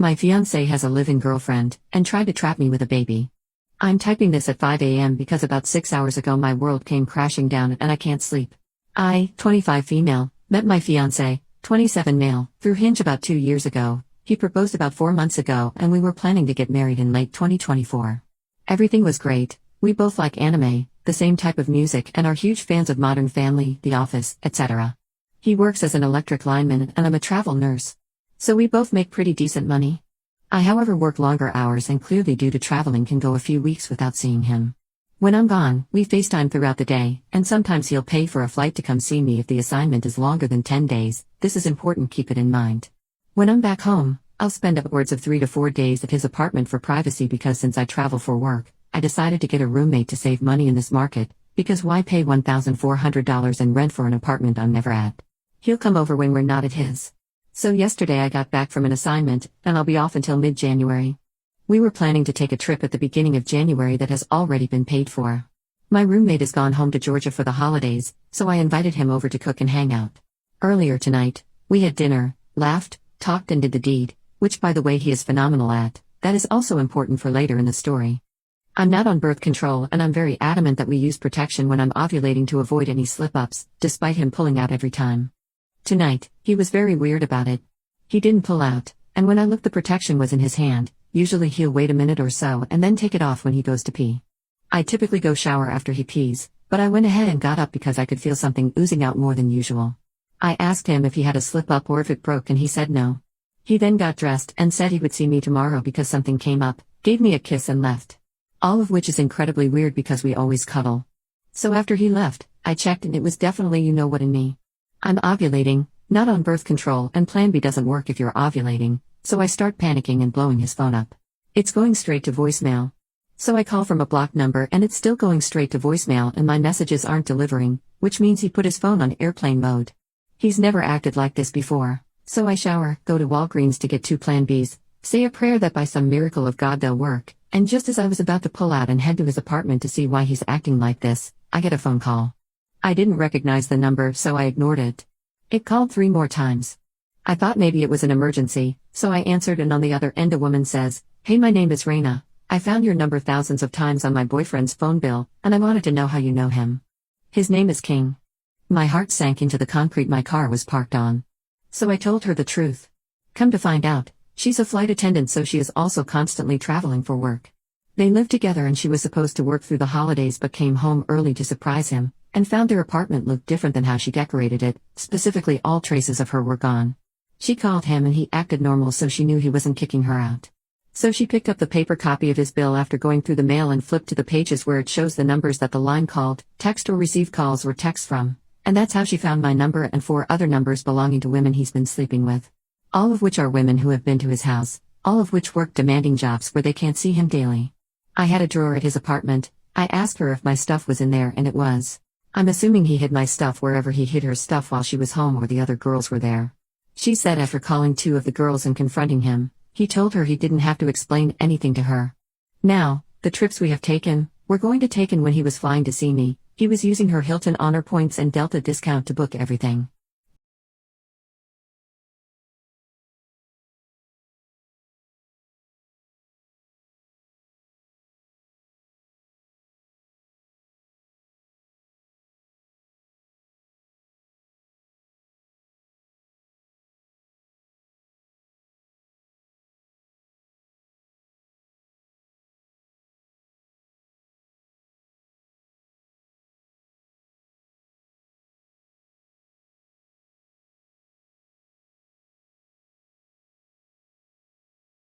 My fiancé has a live-in girlfriend, and tried to trap me with a baby. I'm typing this at 5 a.m. because about 6 hours ago my world came crashing down and I can't sleep. I, 25 female, met my fiancé, 27 male, through Hinge about 2 years ago. He proposed about 4 months ago and we were planning to get married in late 2024. Everything was great, we both like anime, the same type of music and are huge fans of Modern Family, The Office, etc. He works as an electric lineman and I'm a travel nurse. So we both make pretty decent money. I however work longer hours and clearly due to traveling can go a few weeks without seeing him. When I'm gone, we FaceTime throughout the day, and sometimes he'll pay for a flight to come see me if the assignment is longer than 10 days, this is important, keep it in mind. When I'm back home, I'll spend upwards of 3 to 4 days at his apartment for privacy because since I travel for work, I decided to get a roommate to save money in this market, because why pay $1,400 in rent for an apartment I'm never at? He'll come over when we're not at his. So yesterday I got back from an assignment, and I'll be off until mid-January. We were planning to take a trip at the beginning of January that has already been paid for. My roommate has gone home to Georgia for the holidays, so I invited him over to cook and hang out. Earlier tonight, we had dinner, laughed, talked and did the deed, which by the way he is phenomenal at. That is also important for later in the story. I'm not on birth control and I'm very adamant that we use protection when I'm ovulating to avoid any slip-ups, despite him pulling out every time. Tonight, he was very weird about it. He didn't pull out, and when I looked the protection was in his hand. Usually he'll wait a minute or so and then take it off when he goes to pee. I typically go shower after he pees, but I went ahead and got up because I could feel something oozing out more than usual. I asked him if he had a slip-up or if it broke and he said no. He then got dressed and said he would see me tomorrow because something came up, gave me a kiss and left. All of which is incredibly weird because we always cuddle. So after he left, I checked and it was definitely you know what in me. I'm ovulating, not on birth control, and plan B doesn't work if you're ovulating, so I start panicking and blowing his phone up. It's going straight to voicemail. So I call from a blocked number and it's still going straight to voicemail and my messages aren't delivering, which means he put his phone on airplane mode. He's never acted like this before. So I shower, go to Walgreens to get 2 Plan Bs, say a prayer that by some miracle of God they'll work, and just as I was about to pull out and head to his apartment to see why he's acting like this, I get a phone call. I didn't recognize the number so I ignored it. It called 3 more times. I thought maybe it was an emergency, so I answered and on the other end a woman says, "Hey, my name is Raina. I found your number thousands of times on my boyfriend's phone bill, and I wanted to know how you know him. His name is King." My heart sank into the concrete my car was parked on. So I told her the truth. Come to find out, she's a flight attendant so she is also constantly traveling for work. They lived together and she was supposed to work through the holidays but came home early to surprise him, and found their apartment looked different than how she decorated it, specifically all traces of her were gone. She called him and he acted normal so she knew he wasn't kicking her out. So she picked up the paper copy of his bill after going through the mail and flipped to the pages where it shows the numbers that the line called, text or received calls or texts from, and that's how she found my number and 4 other numbers belonging to women he's been sleeping with. All of which are women who have been to his house, all of which work demanding jobs where they can't see him daily. I had a drawer at his apartment. I asked her if my stuff was in there and it was. I'm assuming he hid my stuff wherever he hid her stuff while she was home or the other girls were there. She said after calling 2 of the girls and confronting him, he told her he didn't have to explain anything to her. Now, the trips we have taken, we're going to take, and when he was flying to see me, he was using her Hilton Honor points and Delta discount to book everything.